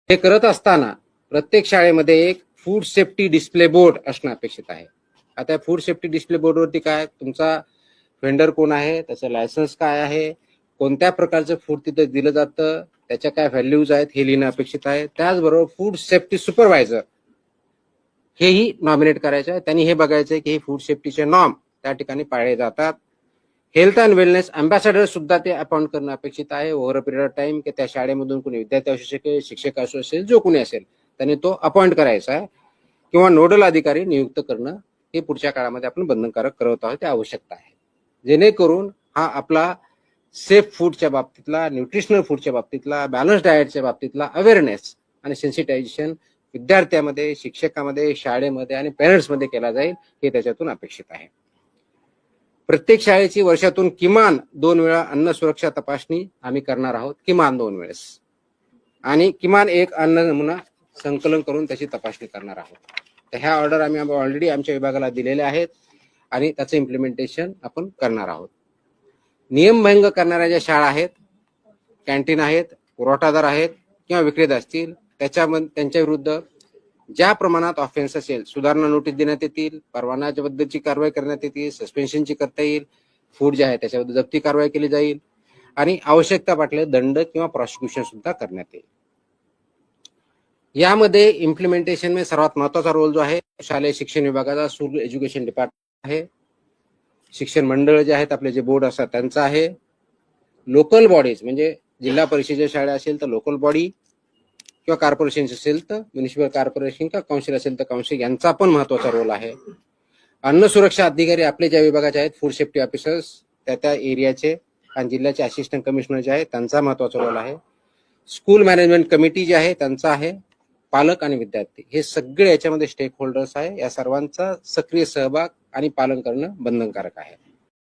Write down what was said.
हे करत असताना प्रत्येक शाळेमध्ये एक फूड सेफ्टी डिस्प्ले बोर्ड असणं अपेक्षित आहे. आता फूड सेफ्टी डिस्प्ले बोर्डवरती काय तुमचा व्हेंडर कोण आहे, त्याचं लायसन्स काय आहे, कोणत्या प्रकारचं फूड तिथे दिलं जातं, त्याच्या काय व्हॅल्यूज आहेत हे लिहिणं अपेक्षित आहे. त्याचबरोबर फूड सेफ्टी सुपरवायझर हेही नॉमिनेट करायचं आहे. त्यांनी हे बघायचं आहे की हे फूड सेफ्टीचे नॉर्म त्या ठिकाणी पाळले जातात. हेल्थ अँड वेलनेस अँबॅसेडर सुद्धा ते अपॉइंट करणं अपेक्षित आहे over a period of time, की त्या शाळेमधून कोणी विद्यार्थी असू शकेल, शिक्षक असू असेल, जो कोणी असेल त्यांनी तो अपॉइंट करायचा आहे किंवा नोडल अधिकारी नियुक्त करणं हे पुढच्या काळामध्ये आपण बंधनकारक करत आहोत, ते आवश्यकता आहे. जेणेकरून हा आपला सेफ फूडच्या बाबतीतला, न्यूट्रिशनल फूडच्या बाबतीतला, बॅलन्स डाएटच्या बाबतीतला अवेअरनेस आणि सेन्सिटायझेशन विद्यार्थ्यामध्ये, शिक्षकामध्ये, शाळेमध्ये आणि पेरेंट्समध्ये केला जाईल हे त्याच्यातून अपेक्षित आहे. प्रत्येक शाळेची वर्षातून किमान 2 वेळा अन्न सुरक्षा तपासणी आम्ही करणार आहोत, किमान 2 वेळेस, आणि किमान एक अन्न नमुना संकलन करून त्याची तपासणी करणार आहोत. तर ह्या ऑर्डर आम्ही ऑलरेडी आमच्या विभागाला दिलेल्या आहेत आणि त्याचं इम्प्लिमेंटेशन आपण करणार आहोत. नियमभंग करणाऱ्या ज्या शाळा आहेत, कॅन्टीन आहेत, पुरवठादार आहेत किंवा विक्रेते असतील, त्यांच्या विरुद्ध ज्या प्रमाणात ऑफेन्स असेल सुधारणा नोटीस देण्यात येतील, परवानाबद्दलची कारवाई करण्यात येतील, सस्पेन्शनची करता येईल, फूड जे आहे त्याच्याबद्दल जप्ती कारवाई केली जाईल आणि आवश्यकता वाटले दंड किंवा प्रॉसिक्युशन सुद्धा करण्यात येईल. यामध्ये इम्प्लिमेंटेशन मध्ये सर्वात महत्वाचा रोल जो आहे शालेय शिक्षण विभागाचा, स्कूल एज्युकेशन डिपार्टमेंट आहे, शिक्षण मंडळ जे आहेत आपले जे बोर्ड असतात त्यांचा आहे, लोकल बॉडीज म्हणजे जिल्हा परिषदेच्या शाळा असेल तर लोकल बॉडी किंवा कॉर्पोरेशन असेल तर म्युनिसिपल कॉर्पोरेशन किंवा काउन्सिल असेल तर काउन्सिल, यांचा पण महत्वाचा रोल आहे. अन्न सुरक्षा अधिकारी आपले ज्या विभागाचे आहेत, फूड सेफ्टी ऑफिसर्स त्या एरियाचे आणि जिल्ह्याचे असिस्टंट कमिशनर जे आहेत त्यांचा महत्वाचा रोल आहे. स्कूल मॅनेजमेंट कमिटी जे आहे त्यांचा आहे, पालक आणि विद्यार्थी हे सगळे याच्यामध्ये स्टेक होल्डर्स आहे. या सर्वांचा सक्रिय सहभाग आणि पालन करणं बंधनकारक आहे.